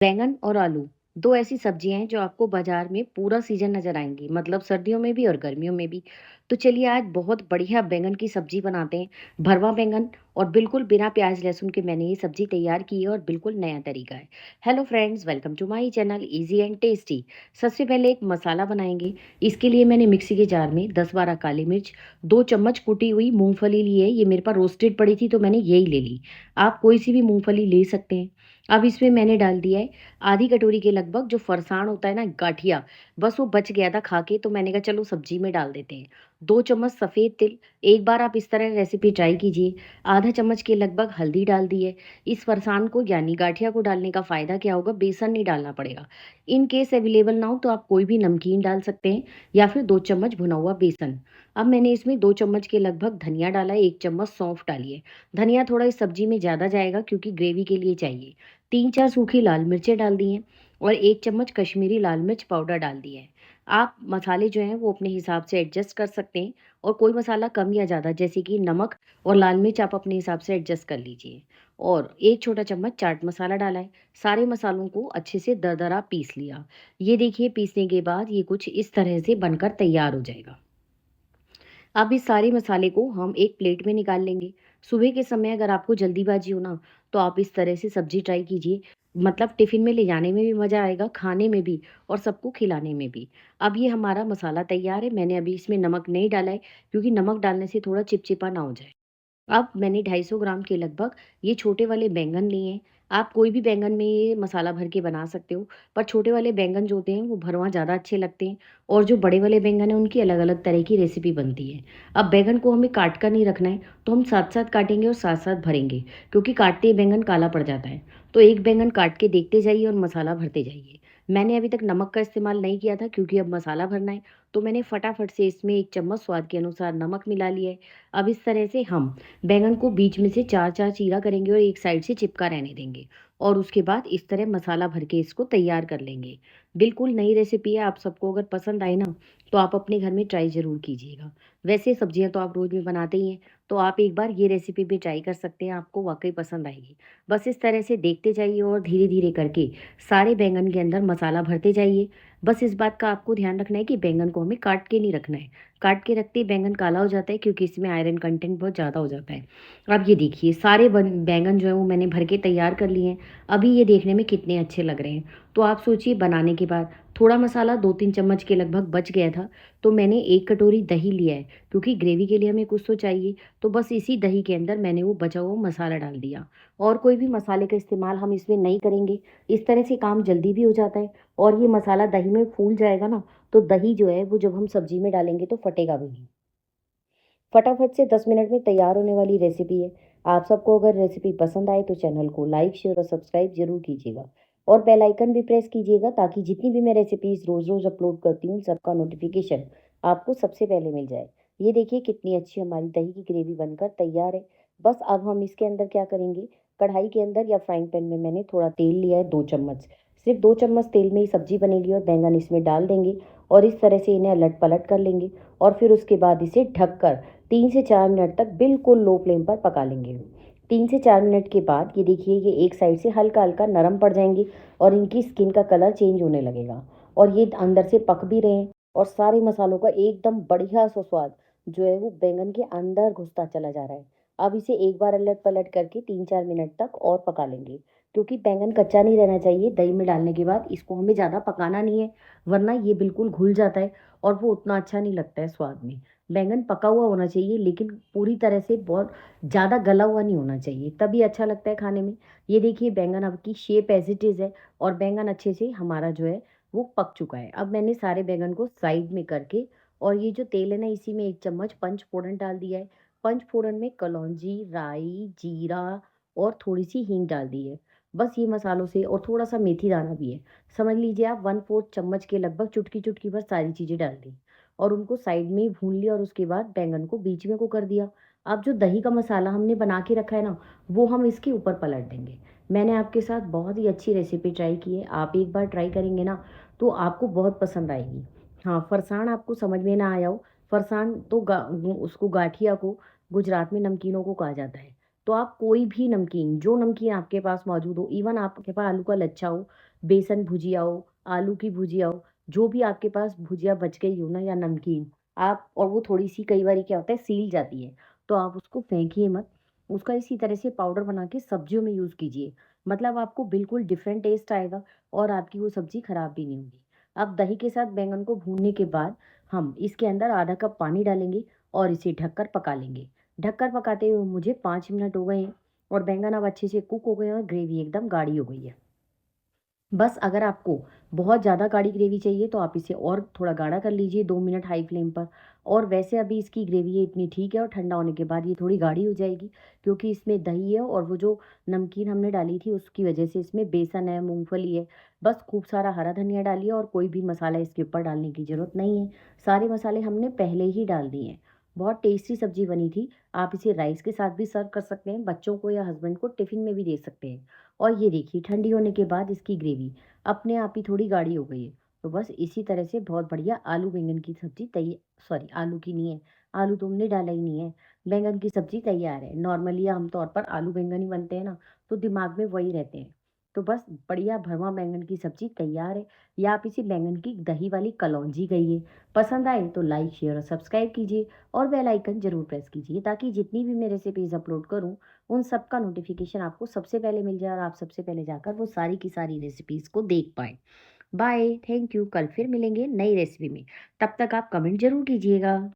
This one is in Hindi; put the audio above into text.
बैंगन और आलू 2 ऐसी सब्जियाँ हैं जो आपको बाज़ार में पूरा सीज़न नज़र आएँगी, मतलब सर्दियों में भी और गर्मियों में भी। तो चलिए आज बहुत बढ़िया बैंगन की सब्ज़ी बनाते हैं, भरवा बैंगन और बिल्कुल बिना प्याज़ लहसुन के मैंने ये सब्ज़ी तैयार की है और बिल्कुल नया तरीका है। Hello friends, welcome to my channel easy and tasty. सबसे पहले एक मसाला बनाएँगे। इसके लिए मैंने मिक्सी के जार में 10-12 काली मिर्च, 2 चम्मच कुटी हुई मूँगफली ली है। ये मेरे पास रोस्टेड पड़ी थी तो मैंने यही ले ली। आप कोई सी भी मूँगफली ले सकते हैं। अब इसमें मैंने डाल दिया है आधी कटोरी के लगभग जो फरसाण होता है ना गाठिया, बस वो बच गया था खा के तो मैंने कहा चलो सब्जी में डाल देते हैं। 2 चम्मच सफ़ेद तिल, एक बार आप इस तरह रेसिपी ट्राई कीजिए। आधा चम्मच के लगभग हल्दी डाल दी है। इस फरसाण को यानी गाठिया को डालने का फ़ायदा क्या होगा, बेसन नहीं डालना पड़ेगा। इन केस अवेलेबल ना हो तो आप कोई भी नमकीन डाल सकते हैं या फिर 2 चम्मच भुना हुआ बेसन। अब मैंने इसमें 2 चम्मच के लगभग धनिया डाला है, 1 चम्मच सौंफ डाली है। धनिया थोड़ा इस सब्जी में ज़्यादा जाएगा क्योंकि ग्रेवी के लिए चाहिए। 3-4 सूखी लाल मिर्चें डाल दी हैं और 1 चम्मच कश्मीरी लाल मिर्च पाउडर डाल दिया है। आप मसाले जो हैं वो अपने हिसाब से एडजस्ट कर सकते हैं और कोई मसाला कम या ज़्यादा जैसे कि नमक और लाल मिर्च आप अपने हिसाब से एडजस्ट कर लीजिए। और 1 छोटा चम्मच चाट मसाला डाला है। सारे मसालों को अच्छे से दरदरा पीस लिया। ये देखिए पीसने के बाद ये कुछ इस तरह से बनकर तैयार हो जाएगा। अब इस सारे मसाले को हम एक प्लेट में निकाल लेंगे। सुबह के समय अगर आपको जल्दीबाजी हो ना, तो आप इस तरह से सब्ज़ी ट्राई कीजिए। मतलब टिफ़िन में ले जाने में भी मज़ा आएगा, खाने में भी और सबको खिलाने में भी। अब ये हमारा मसाला तैयार है। मैंने अभी इसमें नमक नहीं डाला है क्योंकि नमक डालने से थोड़ा चिपचिपा ना हो जाए। अब मैंने 250 ग्राम के लगभग ये छोटे वाले बैंगन लिए हैं। आप कोई भी बैंगन में ये मसाला भर के बना सकते हो, पर छोटे वाले बैंगन जो होते हैं वो भरवां ज़्यादा अच्छे लगते हैं और जो बड़े वाले बैंगन हैं उनकी अलग-अलग तरह की रेसिपी बनती है। अब बैंगन को हमें काट कर नहीं रखना है, तो हम साथ-साथ काटेंगे और साथ-साथ भरेंगे क्योंकि काटते ही बैंगन काला पड़ जाता है। तो एक बैंगन काट के देखते जाइए और मसाला भरते जाइए। मैंने अभी तक नमक का इस्तेमाल नहीं किया था क्योंकि अब मसाला भरना है, तो मैंने फटाफट से इसमें 1 चम्मच स्वाद के अनुसार नमक मिला लिया है। अब इस तरह से हम बैंगन को बीच में से 4-4 चीरा करेंगे और एक साइड से चिपका रहने देंगे और उसके बाद इस तरह मसाला भर के इसको तैयार कर लेंगे। बिल्कुल नई रेसिपी है, आप सबको अगर पसंद आए ना, तो आप अपने घर में ट्राई ज़रूर कीजिएगा। वैसे सब्जियाँ तो आप रोज़ में बनाते ही हैं, तो आप एक बार ये रेसिपी भी ट्राई कर सकते हैं, आपको वाक़ई पसंद आएगी। बस इस तरह से देखते जाइए और धीरे-धीरे करके सारे बैंगन के अंदर मसाला भरते जाइए। बस इस बात का आपको ध्यान रखना है कि बैंगन को हमें काट के नहीं रखना है। काट के रखते ही बैंगन काला हो जाता है क्योंकि इसमें आयरन कंटेंट बहुत ज़्यादा हो जाता है। अब ये देखिए सारे बैंगन जो है वो मैंने भर के तैयार कर लिए हैं। अभी ये देखने में कितने अच्छे लग रहे हैं। तो आप सोचिए बनाने के बाद थोड़ा मसाला 2-3 चम्मच के लगभग बच गया था, तो मैंने 1 कटोरी दही लिया है क्योंकि ग्रेवी के लिए हमें कुछ तो चाहिए। तो बस इसी दही के अंदर मैंने वो बचा हुआ मसाला डाल दिया और कोई भी मसाले का इस्तेमाल हम इसमें नहीं करेंगे। इस तरह से काम जल्दी भी हो जाता है और ये मसाला दही में फूल जाएगा ना, तो दही जो है वो जब हम सब्जी में डालेंगे तो फटेगा भी नहीं। फटाफट से 10 मिनट में तैयार होने वाली रेसिपी है। आप सबको अगर रेसिपी पसंद आए तो चैनल को लाइक, शेयर और सब्सक्राइब ज़रूर कीजिएगा और बेल आइकन भी प्रेस कीजिएगा ताकि जितनी भी मैं रेसिपीज़ रोज़-रोज़ अपलोड करती हूँ, सबका नोटिफ़िकेशन आपको सबसे पहले मिल जाए। ये देखिए कितनी अच्छी हमारी दही की ग्रेवी बनकर तैयार है। बस अब हम इसके अंदर क्या करेंगे, कढ़ाई के अंदर या फ्राइंग पैन में मैंने थोड़ा तेल लिया है 2 चम्मच। सिर्फ़ 2 चम्मच तेल में ही सब्ज़ी बनेगी और बैंगन इसमें डाल देंगे और इस तरह से इन्हें अलट-पलट कर लेंगे और फिर उसके बाद इसे ढककर 3 से 4 मिनट तक बिल्कुल लो फ्लेम पर पका लेंगे। 3 से 4 मिनट के बाद ये देखिए ये एक साइड से हल्का-हल्का नरम पड़ जाएँगे और इनकी स्किन का कलर चेंज होने लगेगा और ये अंदर से पक भी रहे हैं और सारे मसालों का एकदम बढ़िया सा स्वाद जो है वो बैंगन के अंदर घुसता चला जा रहा है। अब इसे एक बार अलट-पलट करके 3-4 मिनट तक और पका लेंगे क्योंकि बैंगन कच्चा नहीं रहना चाहिए। दही में डालने के बाद इसको हमें ज़्यादा पकाना नहीं है, वरना ये बिल्कुल घुल जाता है और वो उतना अच्छा नहीं लगता है स्वाद में। बैंगन पका हुआ होना चाहिए लेकिन पूरी तरह से बहुत ज़्यादा गला हुआ नहीं होना चाहिए, तभी अच्छा लगता है खाने में। ये देखिए बैंगन अब की शेप एज़ इट इज़ है और बैंगन अच्छे से हमारा जो है वो पक चुका है। अब मैंने सारे बैंगन को साइड में करके और ये जो तेल है ना इसी में 1 चम्मच पंचफोड़न डाल दिया है। पंचफोड़न में कलौंजी, राई, जीरा और थोड़ी-सी हींग डाल दी है। बस ये मसालों से और थोड़ा-सा मेथी दाना भी है। समझ लीजिए आप 1/4 चम्मच के लगभग चुटकी-चुटकी भर सारी चीज़ें डाल दी। और उनको साइड में ही भून लिया और उसके बाद बैंगन को बीच में को कर दिया। अब जो दही का मसाला हमने बना के रखा है ना, वो हम इसके ऊपर पलट देंगे। मैंने आपके साथ बहुत ही अच्छी रेसिपी ट्राई की है, आप एक बार ट्राई करेंगे ना, तो आपको बहुत पसंद आएगी। हाँ, फरसाण आपको समझ में ना आया हो, फरसाण तो उसको गाठिया को गुजरात में नमकीनों को कहा जाता है। तो आप कोई भी नमकीन, जो नमकीन आपके पास मौजूद हो, इवन आपके पास आलू का लच्छा हो, बेसन भुजिया हो, आलू की भुजिया हो, जो भी आपके पास भुजिया बच गई हो ना या नमकीन, आप और वो थोड़ी-सी कई बारी क्या होता है सील जाती है, तो आप उसको फेंकिए मत। उसका इसी तरह से पाउडर बना के सब्जियों में यूज़ कीजिए। मतलब आपको बिल्कुल डिफरेंट टेस्ट आएगा और आपकी वो सब्ज़ी खराब भी नहीं होगी। अब दही के साथ बैंगन को भूनने के बाद हम इसके अंदर आधा कप पानी डालेंगे और इसे ढककर पका लेंगे। ढककर पकाते हुए मुझे 5 मिनट हो गए हैं और बैंगन अब अच्छे से कुक हो गए हैं और ग्रेवी एकदम गाढ़ी हो गई है। बस अगर आपको बहुत ज़्यादा गाढ़ी ग्रेवी चाहिए तो आप इसे और थोड़ा गाढ़ा कर लीजिए 2 मिनट हाई फ्लेम पर। और वैसे अभी इसकी ग्रेवी ये इतनी ठीक है और ठंडा होने के बाद ये थोड़ी गाढ़ी हो जाएगी क्योंकि इसमें दही है और वो जो नमकीन हमने डाली थी उसकी वजह से इसमें बेसन है, मूँगफली है। बस खूब सारा हरा धनिया डालिए और कोई भी मसाला इसके ऊपर डालने की ज़रूरत नहीं है। सारे मसाले हमने पहले ही डाल दिए हैं। बहुत टेस्टी सब्ज़ी बनी थी। आप इसे राइस के साथ भी सर्व कर सकते हैं, बच्चों को या हस्बैंड को टिफ़िन में भी दे सकते हैं। और ये देखिए ठंडी होने के बाद इसकी ग्रेवी अपने आप ही थोड़ी गाढ़ी हो गई है। तो बस इसी तरह से बहुत बढ़िया आलू बैंगन की सब्ज़ी सॉरी आलू की नहीं है, आलू तो हमने डाला ही नहीं है। बैंगन की सब्ज़ी तैयार है। नॉर्मली आम तौर पर आलू बैंगन ही बनते हैं ना, तो दिमाग में वही रहते हैं। तो बस बढ़िया भरवां बैंगन की सब्ज़ी तैयार है या आप इसे बैंगन की दही वाली कलौंजी कहिए। पसंद आए तो लाइक, शेयर और सब्सक्राइब कीजिए और बेल आइकन ज़रूर प्रेस कीजिए ताकि जितनी भी मैं रेसिपीज़ अपलोड करूँ, उन सब का नोटिफ़िकेशन आपको सबसे पहले मिल जाए और आप सबसे पहले जाकर वो सारी की सारी रेसिपीज़ को देख पाएँ। Bye, thank you. कल फिर मिलेंगे नई रेसिपी में। तब तक आप कमेंट ज़रूर कीजिएगा।